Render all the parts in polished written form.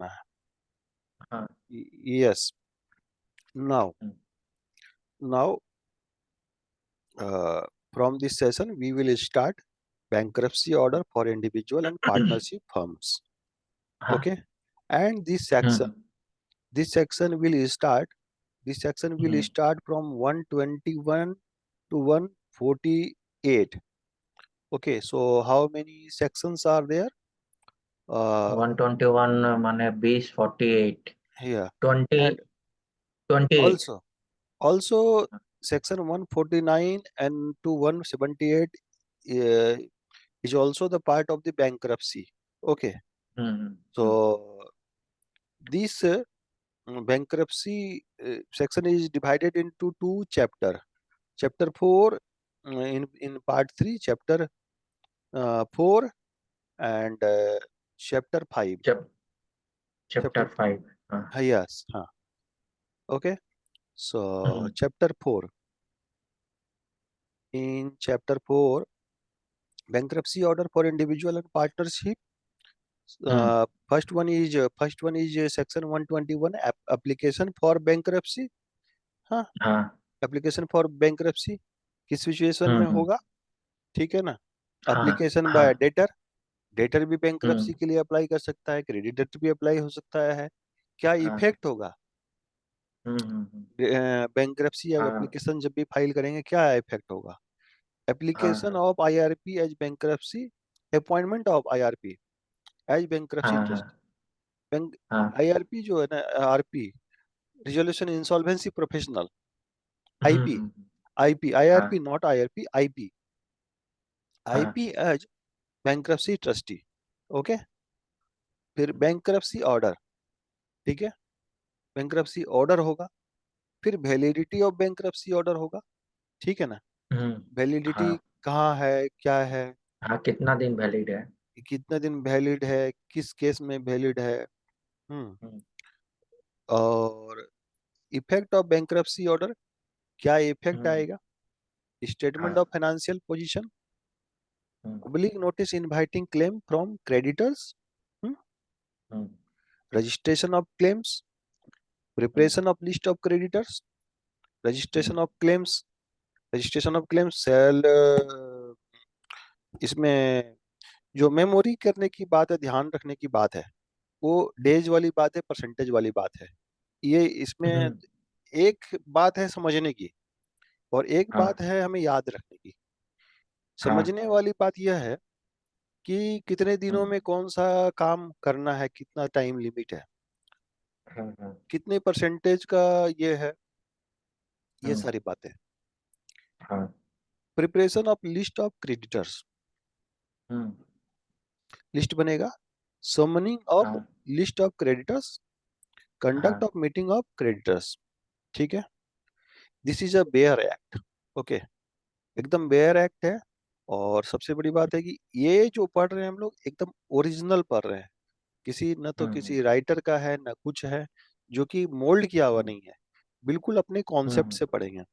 करना है। हाँ। Yes. Now hmm, now from this session we will start bankruptcy order for individual and partnership firms. हाँ। Okay, and hmm. this section will hmm, start from 121 to 148. Okay, so how many sections are there? 121 माने 20, 48, Here 20, and 28। also section 149 and to 178 uh, is also the part of the bankruptcy. Okay, hmm. so this bankruptcy section is divided into two chapter. Chapter 4 in part 3, chapter 4 and chapter 5. Chapter Chapter 5। हाँ। yes, okay. So hmm, chapter 4. In chapter 4, bankruptcy order for individual and partnership. Hmm, First one is section 121, application for bankruptcy. हाँ, हाँ। Application for bankruptcy किस situation में हम्म। होगा, ठीक है ना। हाँ। एप्लीकेशन बाय हाँ। डेटर, डेटर भी बैंक्रप्सी हम्म। के लिए अप्लाई कर सकता है, क्रेडिटर भी अप्लाई हो सकता है। क्या हाँ। इफेक्ट होगा हम्म। बैंक्रप्सी हाँ। एप्लीकेशन जब भी फाइल करेंगे, क्या इफेक्ट होगा? एप्लीकेशन हाँ। Of IRP as bankruptcy, appointment of IRP as bankruptcy हाँ। ट्रस्ट। हाँ। बैंक हाँ। आईआरपी जो है ना, RP resolution insolvency professional, IP, hmm. IP हाँ। आईआरपी नॉट आईआरपी, आईपी, हाँ। IP as bankruptcy trustee. Okay, फिर बैंक्रप्सी ऑर्डर, ठीक है, बैंक्रप्सी ऑर्डर होगा, फिर वैलिडिटी ऑफ बैंक्रप्सी ऑर्डर होगा, ठीक है ना। हम्म। वैलिडिटी हाँ। कहाँ है, क्या है, हाँ, कितना दिन वैलिड है? कितने दिन वैलिड है, किस केस में वैलिड है। हम्म। और इफेक्ट ऑफ बैंक्रप्सी ऑर्डर, क्या इफेक्ट हम्म। आएगा? स्टेटमेंट हाँ। Of financial position, hmm. Public notice inviting claim from creditors, hmm. Registration of claims, hmm. Preparation of list of creditors, hmm. Registration of claims, registration of claims cell. इसमें जो memory करने की बात है, ध्यान रखने की बात है, वो डेज वाली बात है, परसेंटेज वाली बात है। ये इसमें हम्म। एक बात है समझने की, और एक हाँ। बात है हमें याद रखने की। हाँ। समझने वाली बात यह है कि कितने दिनों हम्म। में कौन सा काम करना है, कितना टाइम लिमिट है, हाँ। हाँ। कितने परसेंटेज का ये है, ये हम्म। सारी बातें। हाँ। Preparation of list of creditors, hmm. List बनेगा, समनिंग ऑफ हाँ। लिस्ट ऑफ क्रेडिटर्स, कंडक्ट हाँ। ऑफ मीटिंग ऑफ क्रेडिटर्स, ठीक है। This is a bare act. Okay, एकदम बेयर एक्ट है। और सबसे बड़ी बात है कि ये जो पढ़ रहे हैं हम लोग, एकदम ओरिजिनल पढ़ रहे हैं, किसी न तो हम्म। किसी राइटर का है न कुछ है, जो कि मोल्ड किया हुआ हम्म। नहीं है, बिल्कुल अपने कॉन्सेप्ट हम्म। से पढ़ेंगे।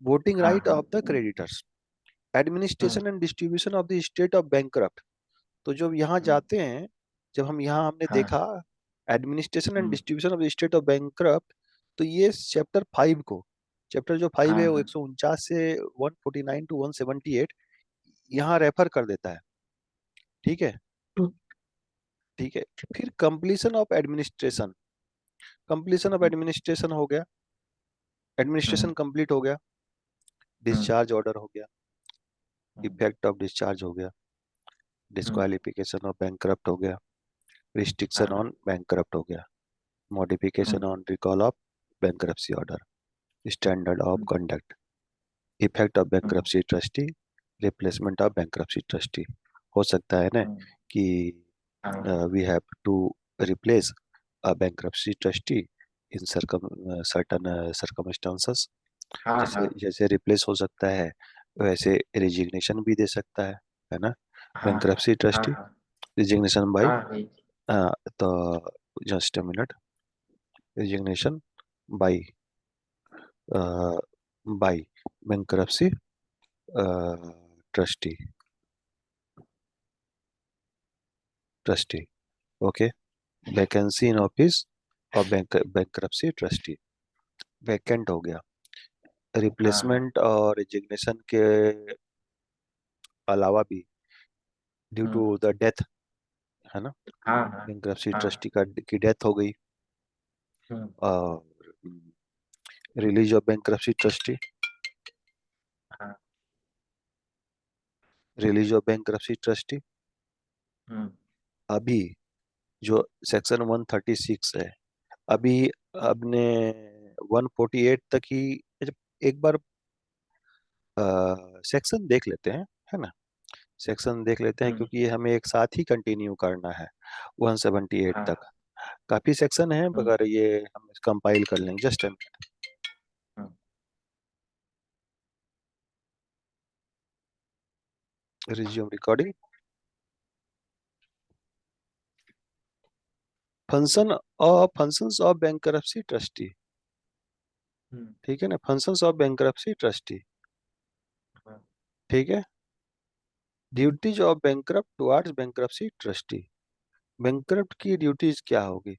वोटिंग हाँ। राइट हाँ। Of the creditors, hmm. Administration and distribution of the state of bankrupt. तो जब यहाँ हम्म। जाते हैं, जब हम यहाँ हमने हाँ। देखा administration and hmm. Distribution of the state of bankrupt, तो ये चैप्टर 5 को, चैप्टर जो 5 हाँ। है वो हाँ। 149 से 149 टू 178 यहाँ रेफर कर देता है, ठीक है। हम्म। ठीक है, फिर completion of administration, completion of administration हो गया, हम्म। एडमिनिस्ट्रेशन कंप्लीट हो गया, हम्म। डिस्चार्ज ऑर्डर हो गया, हम्म। इफेक्ट ऑफ डिस्चार्ज हो गया, हम्म। डिस्क्वालिफिकेशन ऑफ बैंकरप्ट हो गया, रिस्ट्रिक्शन हाँ। ऑन बैंकरप्ट हो गया, modification hmm. On recall of bankruptcy order, standard of hmm. Conduct, effect of hmm. Bankruptcy trustee, replacement of bankruptcy trustee. हो सकता है ना हम्म। कि हाँ। we have to replace a bankruptcy trustee in certain circumstances। हाँ। जैसे हाँ। जैसे रिप्लेस हो सकता है, वैसे रिजिग्नेशन भी दे सकता है ना। हाँ। बैंक्रप्सी हाँ। ट्रस्टी हाँ। रिजिग्नेशन बाय, हाँ भाई। तो just a minute, resignation by by bankruptcy trustee, trustee. Okay, vacancy in office और बैंक्रप्सी ट्रस्टी। वैकेंट हो गया, हाँ हाँ रिप्लेसमेंट और रिजिग्नेशन के अलावा भी due to hmm the death, है ना, हाँ हाँ बैंक्रप्सी हाँ ट्रस्टी का की डेथ हो गई, हम्म और रिलीज ऑफ बैंक्रप्सी ट्रस्टी, हाँ रिलीज ऑफ बैंक्रप्सी ट्रस्टी। हम्म अभी जो सेक्शन 136 है, अभी अपने 148 तक ही, जब एक बार सेक्शन देख लेते हैं, है ना, सेक्शन देख लेते हैं हम्म क्योंकि ये हमें एक साथ ही कंटिन्यू करना है 178 तक। हाँ काफी सेक्शन है, हम्म मगर ये हम कंपाइल कर लेंगे, just hmm resume recording. Functions of bankruptcy trustee, hmm ठीक है ना, फंक्शंस ऑफ बैंकरप्सी ट्रस्टी, हाँ ठीक है। Duties of bankrupt towards bankruptcy trustee, bankrupt की ड्यूटीज क्या होगी।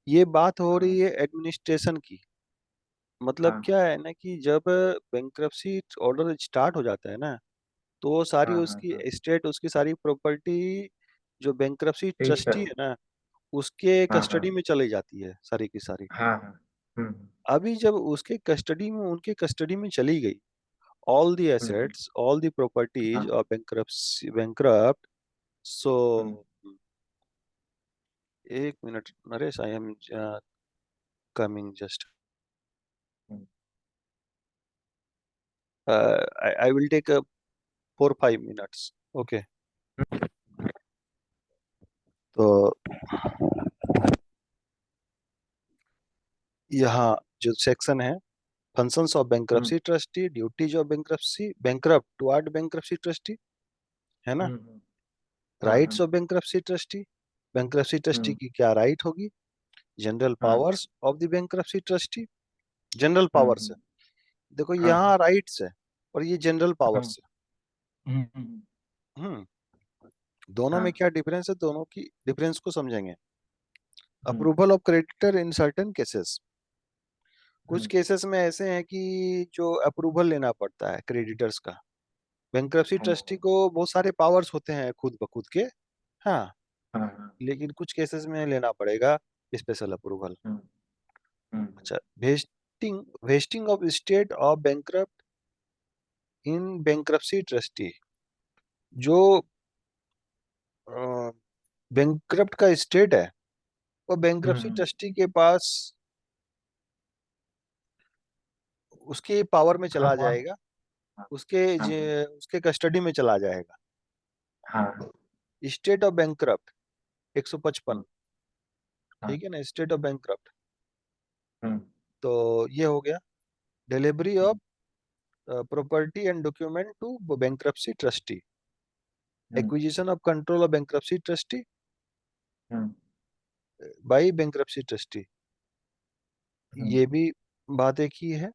ये बात हो रही हाँ है एडमिनिस्ट्रेशन की। मतलब हाँ क्या है ना कि जब बैंकरप्सी ऑर्डर स्टार्ट हो जाता है ना, तो वो सारी हाँ हाँ उसकी हाँ एस्टेट, उसकी सारी प्रॉपर्टी जो बैंकरप्सी ठीक है ट्रस्टी है ना, उसके हाँ हाँ कस्टडी में चली जाती है सारी की सारी। हाँ हाँ अभी जब उसके कस्टडी में, उनके कस्टडी में चली गई all the hmm assets, all the properties हाँ of bankruptcy bankrupt, so hmm एक minute Naresh, I am coming just, hmm I will take 4-5 minutes, okay. तो यहाँ जो सेक्शन है, functions of hmm bankruptcy trustee, duties of bankruptcy bankrupt toward bankruptcy trustee, है ना, hmm हाँ rights हाँ of bankruptcy trustee, bankruptcy trustee hmm की क्या राइट होगी, जनरल हाँ powers of the bankruptcy trustee, general powers है। हम्म देखो हाँ हाँ यहाँ राइट्स है और ये जनरल हाँ पावर्स हम्म हम्म है। दोनों में हाँ क्या डिफरेंस है, दोनों की डिफरेंस को समझेंगे। Hmm approval of creditor in certain cases, कुछ हम्म केसेस में ऐसे हैं कि जो अप्रूवल लेना पड़ता है क्रेडिटर्स का। बैंक्रप्सी हाँ ट्रस्टी को बहुत सारे पावर्स होते हैं खुद ब खुद के, हाँ, हाँ हाँ लेकिन कुछ केसेस में लेना पड़ेगा स्पेशल अप्रूवल। हम्म हम्म अच्छा, wasting wasting of state of bankrupt in bankruptcy trustee, जो बैंक्रप्ट का स्टेट है वो बैंक्रप्सी हम्म ट्रस्टी के पास उसके पावर में हाँ चला हाँ जाएगा, हाँ हाँ उसके कस्टडी में चला जाएगा। हाँ स्टेट ऑफ बैंक्रप्ट 155, हम्म हाँ ठीक है ना, स्टेट ऑफ बैंक्रप्ट। हम्म तो ये हो गया delivery of hmm property and document to bankruptcy trustee, hmm acquisition of control of bankruptcy trustee hmm by bankruptcy trustee, hmm ये भी बात एक ही है।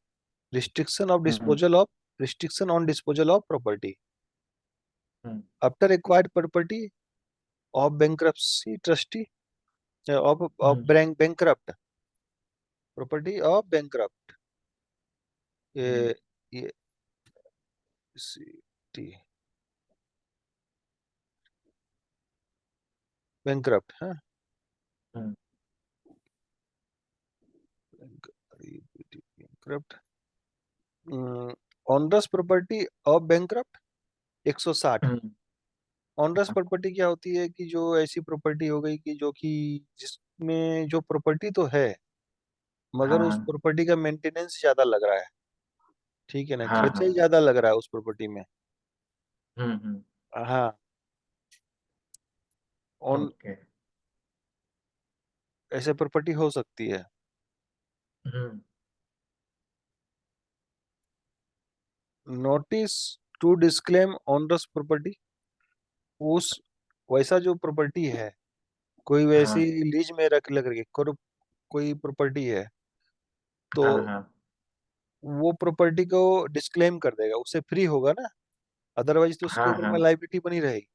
Restriction of hmm disposal of, restriction on disposal of property hmm after acquired property of bankruptcy trustee, of of hmm bankrupt, property of bankrupt, hmm ये T bankrupt है, hmm bankrupt onerous property of bankrupt 160। Hmm onerous property क्या होती है कि जो ऐसी property हो गई कि जो कि जिसमें जो प्रॉपर्टी तो है मगर उस हाँ प्रॉपर्टी का मेंटेनेंस ज्यादा लग रहा है, ठीक है ना, हाँ खर्चा हाँ ही ज्यादा लग रहा है उस प्रॉपर्टी में। हम्म हाँ, ऑन ओके ऐसे प्रॉपर्टी हो सकती है। Hmm notice to disclaim onerous property, उस वैसा जो प्रॉपर्टी है, कोई वैसी हाँ लीज में रख लग रही है, कोई प्रॉपर्टी है, तो हाँ हाँ वो प्रॉपर्टी को डिस्क्लेम कर देगा, उससे फ्री होगा ना, अदरवाइज तो उसके हाँ ऊपर हाँ में लाइबिलिटी बनी रहेगी।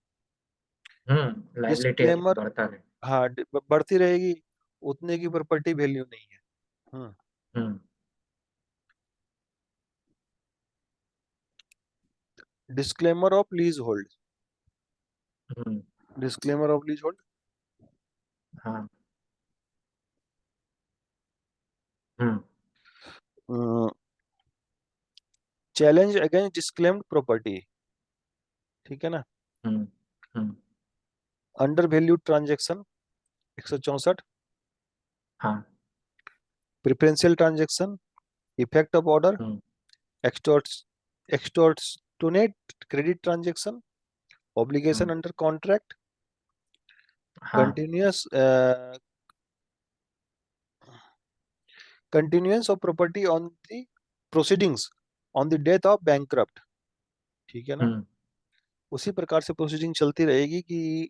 लाइबिलिटी डिस्क्लेमर, बढ़ता है हाँ बढ़ती रहेगी, उतने की प्रॉपर्टी वैल्यू नहीं है। Hmm disclaimer of lease hold. Hmm disclaimer of lease हाँ hmm hold. Challenge against disclaimed property, ठीक है ना। Hmm hmm under value transaction 164। हाँ preferential transaction, effect of order, hmm extorts extortionate credit transaction, obligation hmm under contract, हाँ continuous continuance of property on the proceedings on the death of bankrupt, ठीक है ना। हम्म उसी प्रकार से proceeding चलती रहेगी कि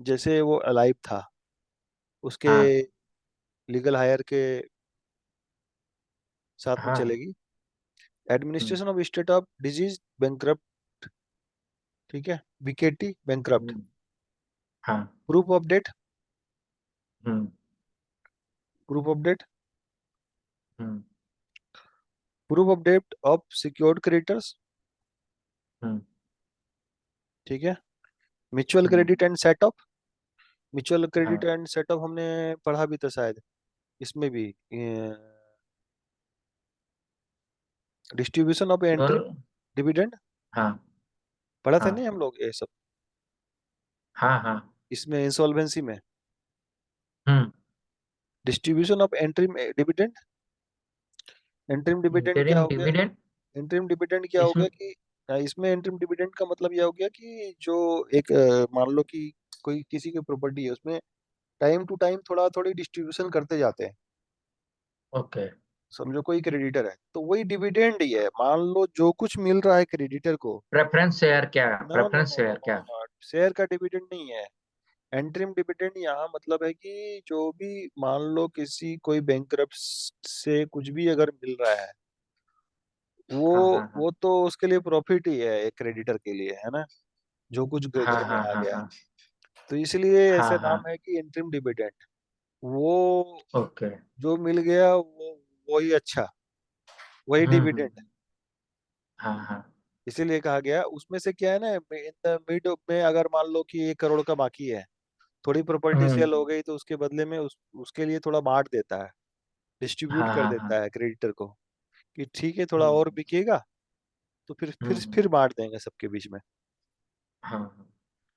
जैसे वो अलाइव था, उसके हाँ लीगल हायर के साथ में हाँ चलेगी। Hmm administration of state of deceased bankrupt, ठीक है, बीकेटी बैंकरप्ट। हम्म हाँ proof of debt, hmm proof of debt, hmm proof of debt of secured creditors, hmm ठीक है। Mutual hmm credit and setup. Mutual credit हाँ and setup हमने पढ़ा भी था शायद, इसमें भी डिस्ट्रीब्यूशन ऑफ एंट्री दोनों डिविडेंड हाँ पढ़ा था नहीं हाँ हम लोग ये सब, हाँ हाँ इसमें इंसॉल्वेंसी में। Hmm distribution of entry dividend, interim dividend क्या इंटरिम हो गया। डिविडेंड इंटरिम डिविडेंड क्या हो इसमें गया कि इसमें इंटरिम डिविडेंड का मतलब यह हो गया कि जो एक मान लो कि कोई किसी की प्रॉपर्टी है, उसमें टाइम टू टाइम थोड़ा थोड़ी डिस्ट्रीब्यूशन करते जाते हैं। ओके समझो कोई क्रेडिटर है तो वही डिविडेंड ही है, मान लो जो कुछ मिल रहा है क्रेडिटर को। प्रेफरेंस शेयर क्या no no preference no no share no क्या नो, शेयर का डिविडेंड नहीं है। एंट्रीम डिविडेंड यहाँ मतलब है कि जो भी मान लो किसी कोई बैंकरप्ट से कुछ भी अगर मिल रहा है, वो हाँ हाँ हाँ वो तो उसके लिए प्रॉफिट ही है एक क्रेडिटर के लिए, है ना, जो कुछ हाँ घर में हाँ आ हाँ गया। हाँ तो इसलिए ऐसा हाँ नाम हाँ है कि इंटरिम डिविडेंड। वो ओके जो मिल गया वो वही अच्छा, वही डिविडेंड। हम्म हाँ हाँ इसीलिए कहा गया उसमें से क्या है ना, इन द मिड में अगर मान लो कि 1 करोड़ का बाकी है, थोड़ी प्रॉपर्टी सेल हो हम्म गई तो उसके बदले में उसके लिए थोड़ा बांट देता है, डिस्ट्रीब्यूट हाँ कर हाँ हाँ देता है क्रेडिटर को, कि ठीक है थोड़ा और हम्म बिकेगा तो फिर फिर हम्म फिर बांट देंगे सबके बीच में। हाँ हाँ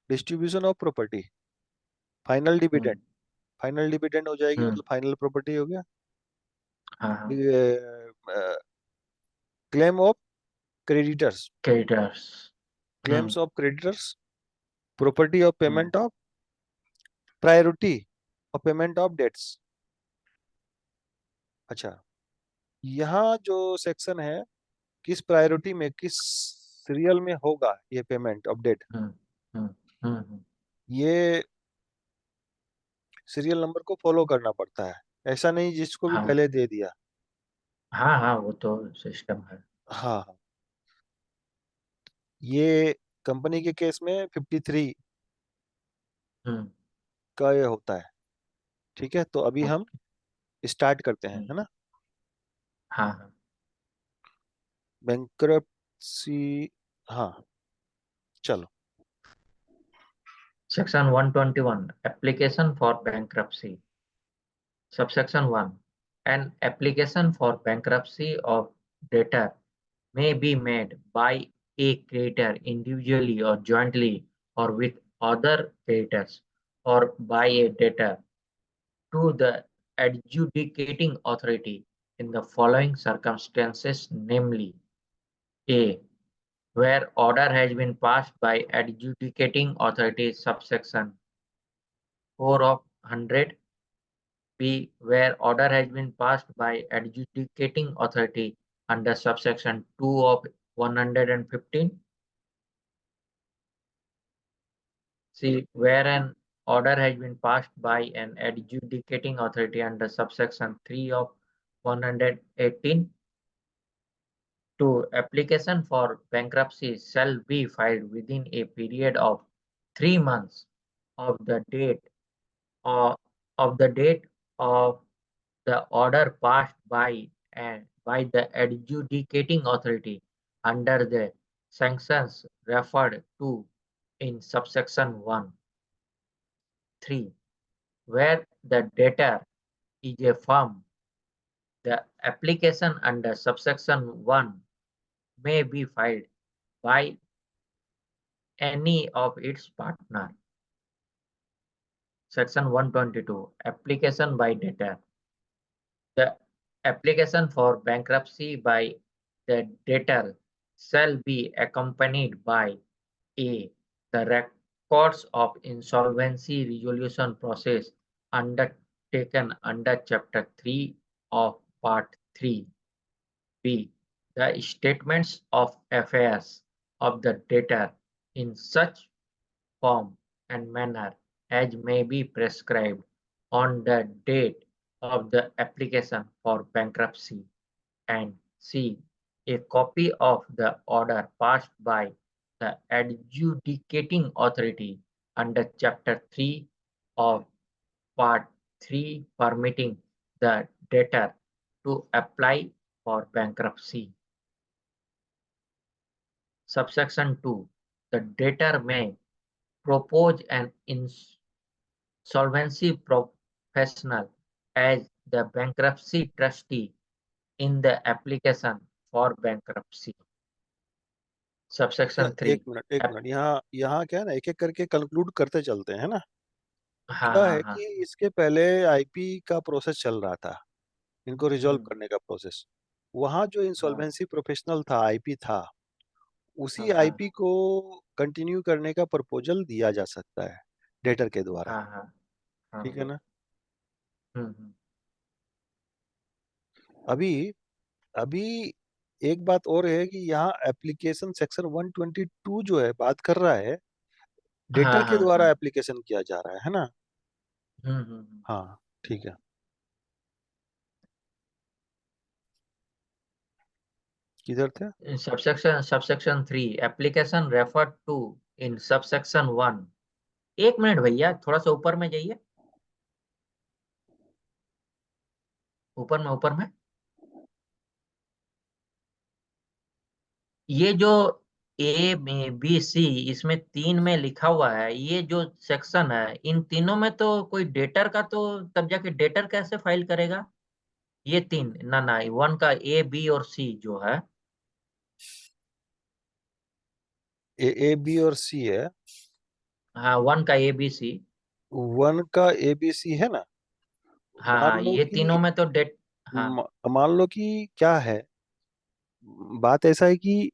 distribution of property, final dividend. Hmm final dividend हो जाएगी हम्म मतलब फाइनल प्रॉपर्टी हो गया। हाँ हाँ claim of creditors, creditors claims of creditors, property of hmm payment of priority of payment of debts. अच्छा, यहाँ जो सेक्शन है, किस प्रायोरिटी में किस सीरियल में होगा ये पेमेंट ऑफ डेट, हम्म हम्म हम्म ये सीरियल नंबर को फॉलो करना पड़ता है, ऐसा नहीं जिसको भी हाँ पहले दे दिया। हाँ हाँ वो तो सिस्टम है हाँ हाँ। ये कंपनी के केस में 53 हम्म का ये होता है, ठीक है। तो अभी हम ओके स्टार्ट करते हैं, हम्म है ना। हाँ हाँ बैंक्रप्सी, हाँ चलो। Section 121 application for bankruptcy subsection 1 an application for bankruptcy of debtor may be made by a creditor individually or jointly or with other creditors or by a debtor to the adjudicating authority in the following circumstances, namely: A. Where order has been passed by adjudicating authority subsection 4 of 100. B. Where order has been passed by adjudicating authority under subsection 2 of 115. C. Where an order has been passed by an adjudicating authority under subsection 3 of 118. 2. Application for bankruptcy shall be filed within a period of 3 months of the date or of the date of the order passed by and by the adjudicating authority under the sanctions referred to in subsection 1. 3. Where the debtor is a firm, the application under subsection 1 may be filed by any of its partner. Section 122. Application by debtor. The application for bankruptcy by the debtor shall be accompanied by a. The records of insolvency resolution process undertaken under Chapter 3 of Part 3. B. The statements of affairs of the debtor in such form and manner as may be prescribed on the date of the application for bankruptcy, and C. A copy of the order passed by the adjudicating authority under Chapter 3 of Part 3 permitting the debtor to apply for bankruptcy. Subsection 2. The debtor may propose an insolvency professional as the bankruptcy trustee in the application for bankruptcy. क्या, Subsection एक 3. Minute एक minute, यहाँ यहाँ क्या है ना, एक एक करके कंक्लूड करते चलते हैं ना। हाँ क्या हाँ है हाँ कि इसके पहले आईपी का प्रोसेस चल रहा था, इनको रिजॉल्व हम्म, करने का प्रोसेस। वहाँ जो हाँ इंसॉल्वेंसी प्रोफेशनल था, आईपी था, हाँ उसी हाँ आईपी को कंटिन्यू करने का प्रपोजल दिया जा सकता है डेटर के द्वारा। हाँ हाँ हाँ ठीक है हाँ ना। हम्म। अभी अभी एक बात और है कि यहाँ एप्लीकेशन सेक्शन 122 जो है बात कर रहा है, डेटर हाँ के हाँ द्वारा हाँ एप्लीकेशन किया जा रहा है ना। हम्म। हाँ, ठीक है। किधर थे? In subsection 3 application referred to in subsection 1. एक मिनट भैया, थोड़ा सा ऊपर में जाइए। ऊपर में ये जो ए में बी सी, इसमें 3 में लिखा हुआ है, ये जो सेक्शन है, इन तीनों में तो कोई डेटर का तो तब जाके डेटर कैसे फाइल करेगा? ये 3 ना ना, 1 का ए बी और सी जो है। ए बी और सी है। हाँ, 1 का ए बी सी। वन का ए बी सी है ना। हाँ मान हाँ, लो ये कि तीनों में तो डेट। हाँ मान लो कि क्या है, बात ऐसा है कि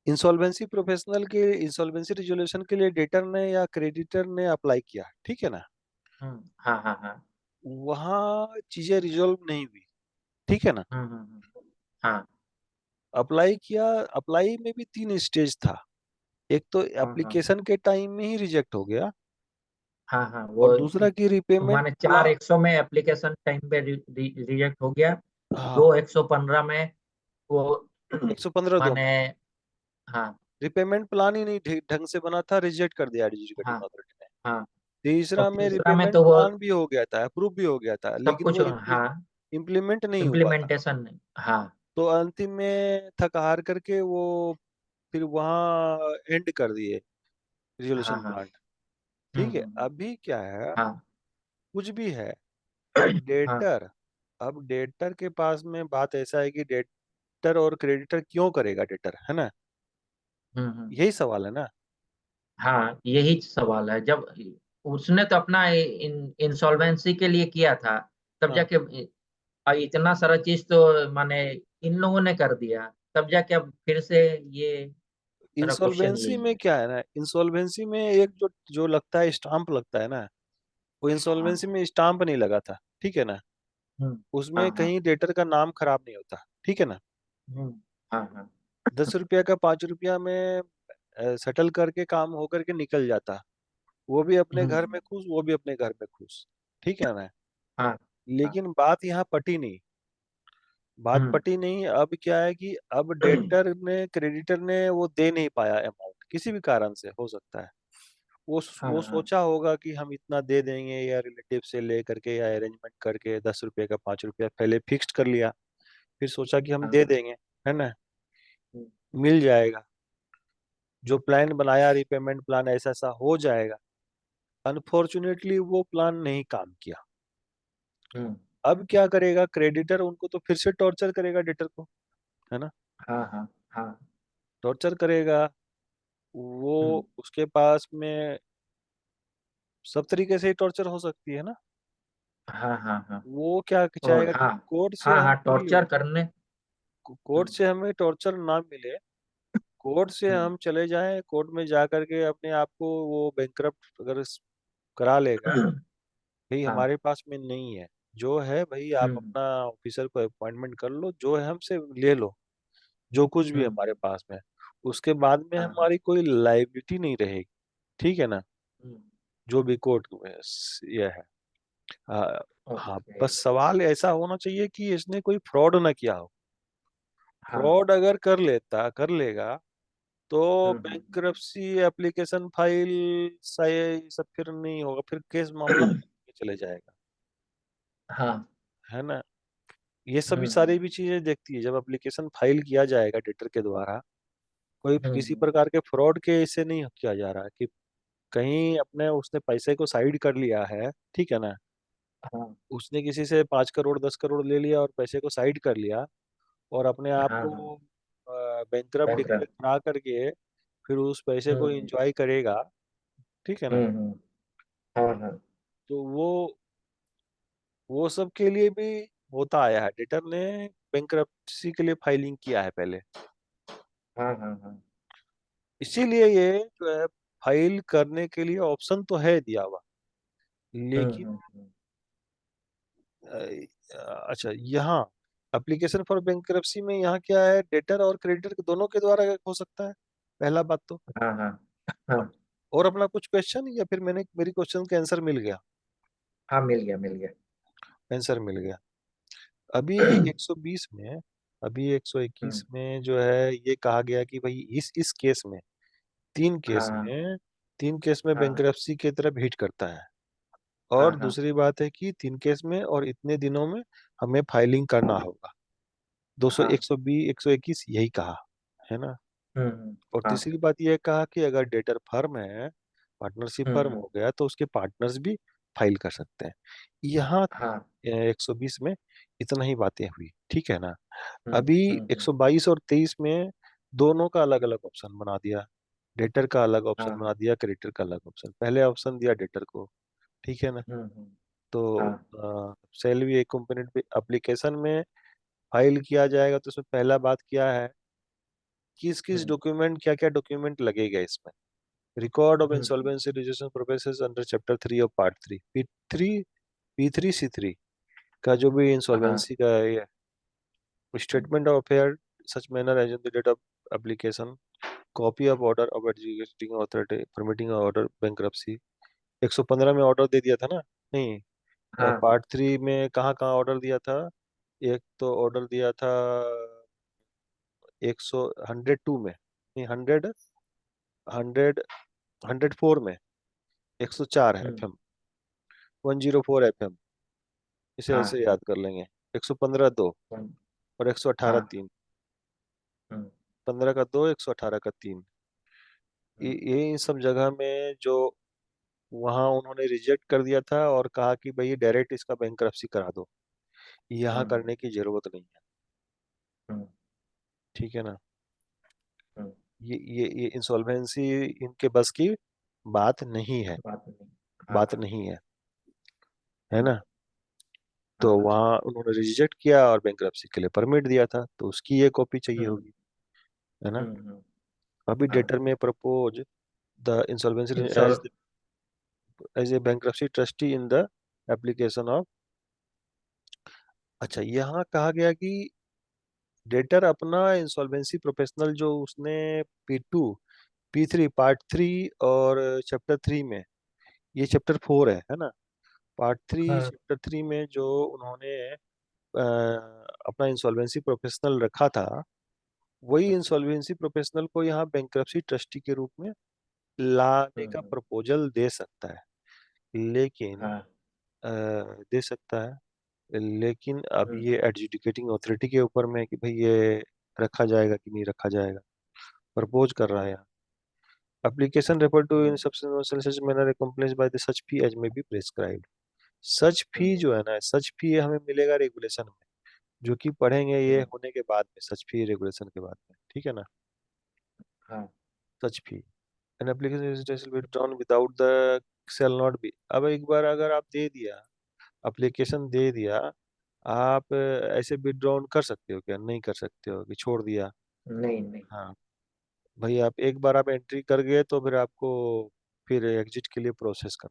इंसॉल्वेंसी प्रोफेशनल के इंसॉल्वेंसी रिजोल्यूशन के लिए डेटर ने या क्रेडिटर ने अप्लाई किया, ठीक है ना। हाँ हाँ हाँ वहाँ चीजें रिजॉल्व नहीं हुई, ठीक है ना। हाँ अप्लाई किया, अप्लाई में भी 3 स्टेज था। एक तो हाँ एप्लीकेशन के टाइम में ही रिजेक्ट हो गया, हाँ हाँ और वो दूसरा की रिपेमेंट माने चार प्लान। 100 में एप्लीकेशन टाइम पे रिजेक्ट हो गया। हाँ, 2 115 में वो 115 दो माने। में हाँ रिपेमेंट प्लान ही नहीं ढंग से बना था, रिजेक्ट कर दिया एडजुडिकेटिंग हाँ अथॉरिटी ने। हाँ। और तीसरा में तीसरा में रिपेमेंट तो वो प्लान भी हो गया था, अप्रूव भी हो गया था, सब लेकिन कुछ। वो हाँ, इम्प्लीमेंट नहीं हुआ था। इम्प्लीमेंटेशन। हाँ तो अंतिम में थक हार करके वो फिर वहाँ एंड कर दिए हाँ रिजोल्यूशन हाँ प्लांट। ठीक है। हम्म। अभी क्या है, हाँ कुछ भी है, अब हाँ डेटर, अब डेटर के पास में बात ऐसा है कि डेटर और क्रेडिटर क्यों करेगा डेटर, है ना। हम्म। यही सवाल है ना। हाँ, यही सवाल है। जब उसने तो अपना इंसॉल्वेंसी के लिए किया था, तब हाँ, जाके इतना सारा चीज तो माने इन लोगों ने कर दिया, तब जाके अब फिर से ये मेरा क्वेश्चन इंसॉल्वेंसी यही में है। क्या है ना, इंसॉल्वेंसी में एक जो जो लगता है, स्टाम्प लगता है ना, वो हाँ इंसॉल्वेंसी में स्टाम्प नहीं लगा था, ठीक है ना। उसमें हाँ हाँ कहीं डेटर का नाम खराब नहीं होता, ठीक है ना। हाँ हाँ 10 रुपया का 5 रुपया में सेटल करके काम होकर के निकल जाता, वो भी अपने घर हम्म, में खुश, वो भी अपने घर में खुश, ठीक है ना। हाँ हाँ लेकिन बात यहाँ पटी नहीं, बात हम्म पटी नहीं। अब क्या है कि अब डेटर ने क्रेडिटर ने वो दे नहीं पाया अमाउंट, किसी भी कारण से हो सकता है। हाँ वो हाँ सोचा होगा कि हम इतना दे देंगे, या रिलेटिव से ले करके या अरेंजमेंट करके 10 रुपए का 5 रुपया पहले फिक्स्ड कर लिया, फिर सोचा कि हम हाँ दे हाँ। देंगे, है ना, हम्म, मिल जाएगा, जो प्लान बनाया रिपेमेंट प्लान ऐसा ऐसा हो जाएगा। अनफॉर्चुनेटली वो प्लान नहीं काम किया। हम्म, अब क्या करेगा क्रेडिटर, उनको तो फिर से टॉर्चर करेगा डेटर को, है ना, हाँ हाँ हाँ। टॉर्चर करेगा। वो हम्म, उसके पास में सब तरीके से टॉर्चर हो सकती है ना। हाँ हाँ हाँ। वो क्या और चाहेगा कि हाँ, कोर्ट से हाँ हम हाँ, कोई, टॉर्चर करने। कोर्ट हम्म, से हमें टॉर्चर ना मिले, कोर्ट से हम्म, हम चले जाएं, कोर्ट में जा करके अपने आप को वो बैंकरप्ट अगर करा लेगा, भाई हाँ। हमारे पास में नहीं है, जो है भाई आप हम्म, अपना ऑफिसर को अपॉइंटमेंट कर लो, जो है हमसे ले लो, जो कुछ भी हमारे हम्म, पास में है। उसके बाद में हाँ हाँ। हमारी कोई लाइबिलिटी नहीं रहेगी, ठीक है ना, हम्म, जो भी कोर्ट में यह है। हाँ। हाँ, ओके। बस सवाल ऐसा होना चाहिए कि इसने कोई फ्रॉड ना किया हो। हाँ। फ्रॉड अगर कर लेगा, तो हम्म, बैंक्रप्सी एप्लीकेशन फाइल सही सब फिर नहीं होगा, फिर केस मामला चले जाएगा, हाँ। है ना। ये सभी हम्म, सारी भी चीजें देखती है, जब एप्लीकेशन फाइल किया जाएगा डेटर के द्वारा, कोई किसी हम्म, प्रकार के फ्रॉड के इससे नहीं किया जा रहा है कि कहीं अपने उसने पैसे को साइड कर लिया है, ठीक है ना, हाँ उसने किसी से 5 करोड़ 10 करोड़ ले लिया और पैसे को साइड कर लिया, और अपने आप हाँ हाँ। को बैंकरप्ट बैंक डिक्लेयर रन। करा करके फिर उस पैसे को हम्म, एंजॉय करेगा, ठीक है ना। हम्म, हाँ हाँ तो वो सब के लिए भी होता आया है, डेटर ने बैंकरप्सी के लिए फाइलिंग किया है पहले, हाँ हाँ हाँ। इसीलिए ये जो है फाइल करने के लिए ऑप्शन तो है दिया हुआ, लेकिन हम्म। अच्छा यहाँ एप्लीकेशन फॉर बैंकरप्सी में यहाँ क्या है, डेटर और क्रेडिटर दोनों के द्वारा हो सकता है, पहला बात तो। हाँ हाँ हाँ। अब और अपना कुछ क्वेश्चन, या फिर मैंने मेरी क्वेश्चन का आंसर मिल गया, हाँ, मिल गया मिल गया। आंसर मिल गया। अभी 120 में, अभी 121 हम्म, में जो है ये कहा गया कि भाई इस केस में, तीन केस हाँ में तीन केस में हाँ बैंकरप्सी की तरफ हिट करता है, हाँ और हाँ। दूसरी बात है कि तीन केस में और इतने दिनों में हमें फाइलिंग करना होगा, 200 हाँ। 120 121 यही कहा, है ना। और हाँ। तीसरी बात यह कहा कि अगर डेटर फर्म है, पार्टनरशिप फर्म हम्म, हो गया, तो उसके पार्टनर्स भी फाइल कर सकते हैं। यहाँ हाँ। 120 में इतना ही बातें हुई, ठीक है ना। हम्म, अभी हम्म, 122 और 23 में दोनों का अलग अलग ऑप्शन बना दिया, डेटर का अलग ऑप्शन हाँ। बना दिया, क्रेडिटर का अलग ऑप्शन, पहले ऑप्शन दिया डेटर को, ठीक है ना। तो हाँ। सेल भी एक कंपोनेंट पे एप्लीकेशन में फाइल किया जाएगा, तो उसमें पहला बात क्या है, किस किस हम्म, डॉक्यूमेंट, क्या क्या डॉक्यूमेंट लगेगा इसमें। Record of hmm, insolvency registration process under chapter 3 of part 3 P3 P3 C3 का जो भी हाँ। इंसॉल्वेंसी का ये hmm, statement of affair such manner as in the date of application, copy of order of executing authority permitting order bankruptcy. 115 में order दे दिया था ना, नहीं, हाँ। पार्ट 3 में कहाँ कहाँ ऑर्डर दिया था। एक तो ऑर्डर दिया था 100 102 में, नहीं 104 में, 104 है हम्म, FM, 104 FM, इसे हाँ। ऐसे याद कर लेंगे। 115 दो, हम्म, और 118 हाँ। तीन, हम्म, 15 का दो, 118 का तीन, हम्म, ये इन सब जगह में जो वहां उन्होंने रिजेक्ट कर दिया था और कहा कि भाई डायरेक्ट इसका बैंक्रप्सी करा दो, यहाँ हम्म, करने की जरूरत नहीं है, हम्म, ठीक है ना। हम्म, ये इंसॉल्वेंसी इनके बस की बात नहीं है, बात नहीं। हाँ बात हाँ। नहीं है हम्म, ना। तो हाँ। वहाँ उन्होंने रिजेक्ट किया और बैंक्रप्सी के लिए परमिट दिया था, तो उसकी ये कॉपी चाहिए हम्म, होगी, है ना। हम्म, अभी हाँ। डेटर में propose the insolvency insure. As a bankruptcy trustee in the application of. अच्छा, यहाँ कहा गया कि डेटर अपना इंसॉल्वेंसी प्रोफेशनल जो उसने P2 P3 पार्ट 3 और चैप्टर 3 में, ये चैप्टर 4 है ना, पार्ट 3 हाँ चैप्टर 3 में जो उन्होंने अपना इंसॉल्वेंसी प्रोफेशनल रखा था, वही इंसॉल्वेंसी प्रोफेशनल को यहाँ बैंक्रप्सी ट्रस्टी के रूप में लाने का हम्म, प्रपोजल दे सकता है, लेकिन हाँ। अ, दे सकता है, लेकिन अब हम्म, ये एडजुडिकेटिंग अथॉरिटी के ऊपर में है कि भाई ये रखा जाएगा कि नहीं रखा जाएगा। प्रपोज कर रहा है यहाँ। Application refer to in hmm, such manner complaint by the such fee as may be prescribed. Such fee hmm, जो है ना, सच फी हमें मिलेगा रेगुलेशन में, जो कि पढ़ेंगे ये हम्म, होने के बाद में, सच फी रेगुलेशन के बाद में, ठीक है ना। हाँ। Such fee an application is withdrawn without the shall not be. अब एक बार अगर आप दे दिया, एप्लीकेशन दे दिया, आप ऐसे विथड्रॉन कर सकते हो क्या? नहीं कर सकते हो कि छोड़ दिया। नहीं, नहीं। हाँ, भाई आप एक बार आप एंट्री कर गए तो फिर आपको फिर एग्जिट के लिए प्रोसेस करना